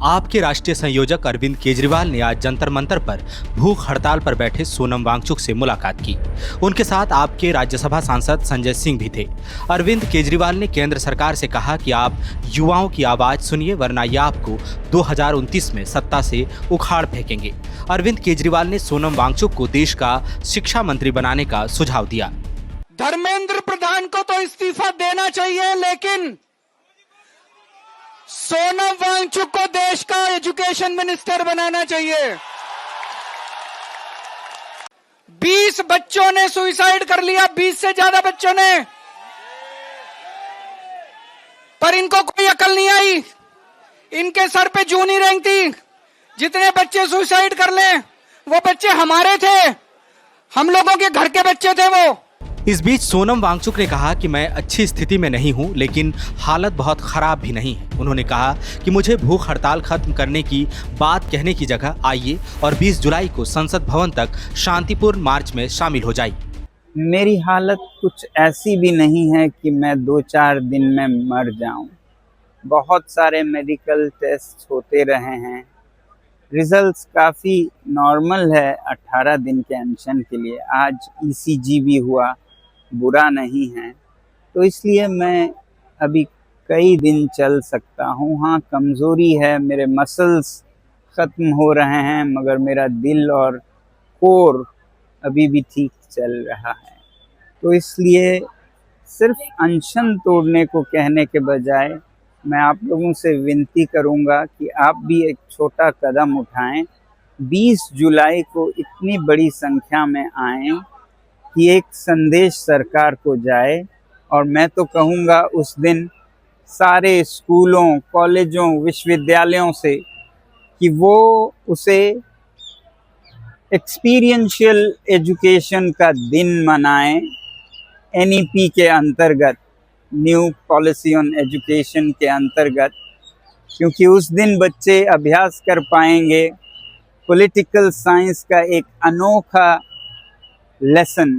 आपके राष्ट्रीय संयोजक अरविंद केजरीवाल ने आज जंतर मंतर पर भूख हड़ताल पर बैठे सोनम वांगचुक से मुलाकात की। उनके साथ आपके राज्यसभा सांसद संजय सिंह भी थे। अरविंद केजरीवाल ने केंद्र सरकार से कहा कि आप युवाओं की आवाज सुनिए, वरना ये आपको 2029 में सत्ता से उखाड़ फेंकेंगे। अरविंद केजरीवाल ने सोनम वांगचुक को देश का शिक्षा मंत्री बनाने का सुझाव दिया। धर्मेंद्र प्रधान को तो इस्तीफा देना चाहिए, लेकिन सोनम वांगचुक को देश का एजुकेशन मिनिस्टर बनाना चाहिए। 20 बच्चों ने सुसाइड कर लिया, 20 से ज्यादा बच्चों ने, पर इनको कोई अकल नहीं आई। इनके सर पे जूं नहीं रेंगती। जितने बच्चे सुसाइड कर ले वो बच्चे हमारे थे, हम लोगों के घर के बच्चे थे वो। इस बीच सोनम वांगचुक ने कहा कि मैं अच्छी स्थिति में नहीं हूं, लेकिन हालत बहुत खराब भी नहीं है। उन्होंने कहा कि मुझे भूख हड़ताल खत्म करने की बात कहने की जगह आइए और 20 जुलाई को संसद भवन तक शांतिपूर्ण मार्च में शामिल हो जाइए। मेरी हालत कुछ ऐसी भी नहीं है कि मैं 2-4 दिन में मर जाऊं। बहुत सारे मेडिकल टेस्ट होते रहे हैं, रिजल्ट्स काफ़ी नॉर्मल है 18 दिन के अनशन के लिए। आज ECG भी हुआ, बुरा नहीं है, तो इसलिए मैं अभी कई दिन चल सकता हूँ। हाँ, कमज़ोरी है, मेरे मसल्स ख़त्म हो रहे हैं, मगर मेरा दिल और कोर अभी भी ठीक चल रहा है। तो इसलिए सिर्फ अनशन तोड़ने को कहने के बजाय मैं आप लोगों से विनती करूंगा कि आप भी एक छोटा कदम उठाएं। 20 जुलाई को इतनी बड़ी संख्या में आएं कि एक संदेश सरकार को जाए, और मैं तो कहूँगा उस दिन सारे स्कूलों, कॉलेजों, विश्वविद्यालयों से कि वो उसे एक्सपीरियंशियल एजुकेशन का दिन मनाएं, NEP के अंतर्गत, न्यू पॉलिसी ऑन एजुकेशन के अंतर्गत, क्योंकि उस दिन बच्चे अभ्यास कर पाएंगे पॉलिटिकल साइंस का एक अनोखा लेसन,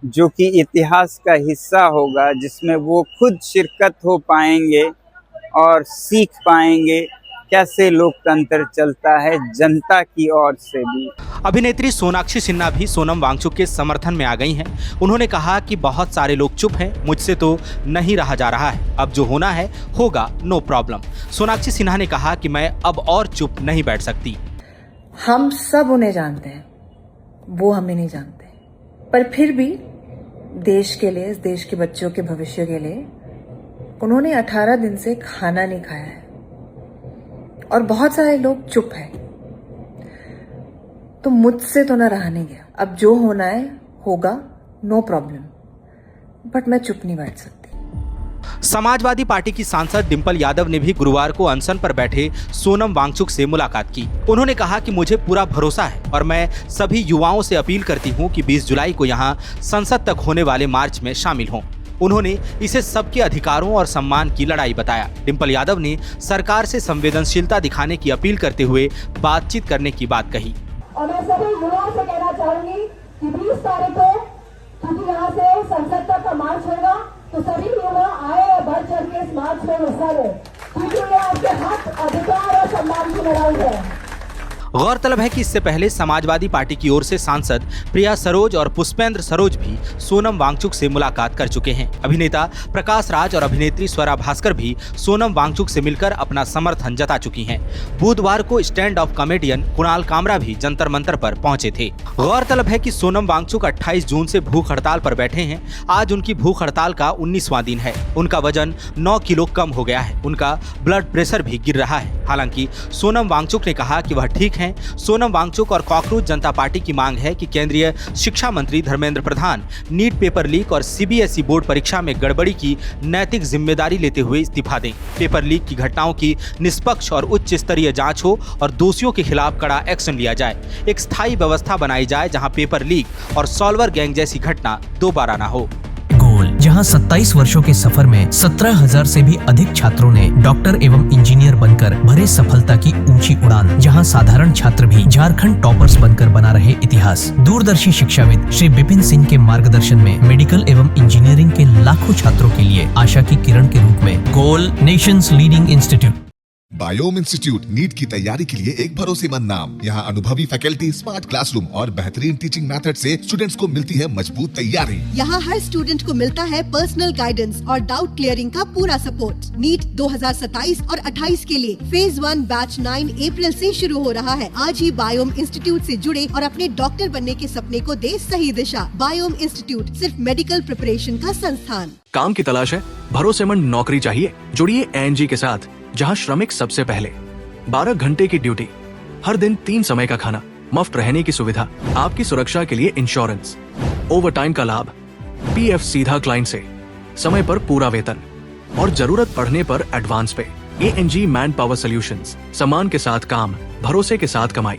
जो कि इतिहास का हिस्सा होगा, जिसमें वो खुद शिरकत हो पाएंगे और सीख पाएंगे कैसे लोकतंत्र चलता है जनता की ओर से भी। अभिनेत्री सोनाक्षी सिन्हा भी सोनम वांगचुक के समर्थन में आ गई हैं। उन्होंने कहा कि बहुत सारे लोग चुप हैं, मुझसे तो नहीं रहा जा रहा है, अब जो होना है होगा, नो प्रॉब्लम। सोनाक्षी सिन्हा ने कहा कि मैं अब और चुप नहीं बैठ सकती। हम सब उन्हें जानते हैं, वो हमें नहीं जानते, पर फिर भी देश के लिए, इस देश के बच्चों के भविष्य के लिए उन्होंने 18 दिन से खाना नहीं खाया है, और बहुत सारे लोग चुप हैं। तो मुझसे तो ना रहा नहीं गया, अब जो होना है होगा, नो प्रॉब्लम, बट मैं चुप नहीं बैठ सकती। समाजवादी पार्टी की सांसद डिंपल यादव ने भी गुरुवार को अनशन पर बैठे सोनम वांगचुक से मुलाकात की। उन्होंने कहा कि मुझे पूरा भरोसा है और मैं सभी युवाओं से अपील करती हूं कि 20 जुलाई को यहां संसद तक होने वाले मार्च में शामिल हों। उन्होंने इसे सबके अधिकारों और सम्मान की लड़ाई बताया। डिंपल यादव ने सरकार से संवेदनशीलता दिखाने की अपील करते हुए बातचीत करने की बात कही। और मैं सभी युवाओं से कहना चाहूंगी कि 20 तारीख को, क्योंकि यहाँ से संसद तक का मार्च होगा, तो सभी युवा आए और बढ़ चढ़ के इस मार्च में हिस्सा लें, क्योंकि ये आपके हक, अधिकार और सम्मान की लड़ाई है। गौरतलब है कि इससे पहले समाजवादी पार्टी की ओर से सांसद प्रिया सरोज और पुष्पेंद्र सरोज भी सोनम वांगचुक से मुलाकात कर चुके हैं। अभिनेता प्रकाश राज और अभिनेत्री स्वरा भास्कर भी सोनम वांगचुक से मिलकर अपना समर्थन जता चुकी हैं। बुधवार को stand of comedian Kunal Kamra भी जंतर मंतर पर पहुंचे थे। गौरतलब है कि सोनम वांगचुक 28 जून से भूख हड़ताल पर बैठे हैं। आज उनकी भूख हड़ताल का 19वां दिन है। उनका वजन 9 किलो कम हो गया है। उनका ब्लड प्रेशर भी गिर रहा है। हालांकि सोनम वांगचुक ने कहा कि वह ठीक हैं। सोनम वांगचुक और कॉकरोच जनता पार्टी की मांग है कि केंद्रीय शिक्षा मंत्री Dharmendra Pradhan NEET paper leak और CBSE बोर्ड परीक्षा में गड़बड़ी की नैतिक जिम्मेदारी लेते हुए इस्तीफा दें। पेपर लीक की घटनाओं की निष्पक्ष और उच्च स्तरीय जांच हो और दोषियों के खिलाफ कड़ा एक्शन लिया जाए। एक स्थायी व्यवस्था बनाई जाए जहां पेपर लीक और सॉल्वर गैंग जैसी घटना दोबारा न हो। जहां 27 वर्षों के सफर में 17,000 से भी अधिक छात्रों ने डॉक्टर एवं इंजीनियर बनकर भरे सफलता की ऊंची उड़ान, जहां साधारण छात्र भी झारखंड टॉपर्स बनकर बना रहे इतिहास। दूरदर्शी शिक्षाविद श्री विपिन सिंह के मार्गदर्शन में मेडिकल एवं इंजीनियरिंग के लाखों छात्रों के लिए आशा की किरण के रूप में Goal nations leading institute Biome institute NEET की तैयारी के लिए एक भरोसेमंद नाम। यहाँ अनुभवी फैकल्टी, स्मार्ट क्लासरूम और बेहतरीन टीचिंग मेथड से स्टूडेंट्स को मिलती है मजबूत तैयारी। यहाँ हर स्टूडेंट को मिलता है पर्सनल गाइडेंस और डाउट क्लियरिंग का पूरा सपोर्ट। नीट 2027 और 28 के लिए फेज 1 बैच 9 अप्रैल से शुरू हो रहा है। आज ही बायोम इंस्टीट्यूट से जुड़े और अपने डॉक्टर बनने के सपने को दे सही दिशा। बायोम इंस्टीट्यूट सिर्फ मेडिकल प्रिपरेशन का संस्थान। काम की तलाश है, भरोसेमंद नौकरी चाहिए, जुड़िए एनजी के साथ, जहां श्रमिक सबसे पहले। 12 घंटे की ड्यूटी, हर दिन 3 समय का खाना, मुफ्त रहने की सुविधा, आपकी सुरक्षा के लिए इंश्योरेंस, ओवर टाइम का लाभ, पीएफ सीधा क्लाइंट से, समय पर पूरा वेतन और जरूरत पड़ने पर एडवांस पे। एएनजी मैन पावर सॉल्यूशंस, सम्मान के साथ काम, भरोसे के साथ कमाई।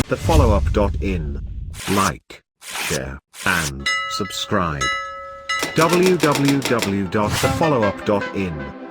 TheFollowUp.in. Like, share, and subscribe. www.thefollowup.in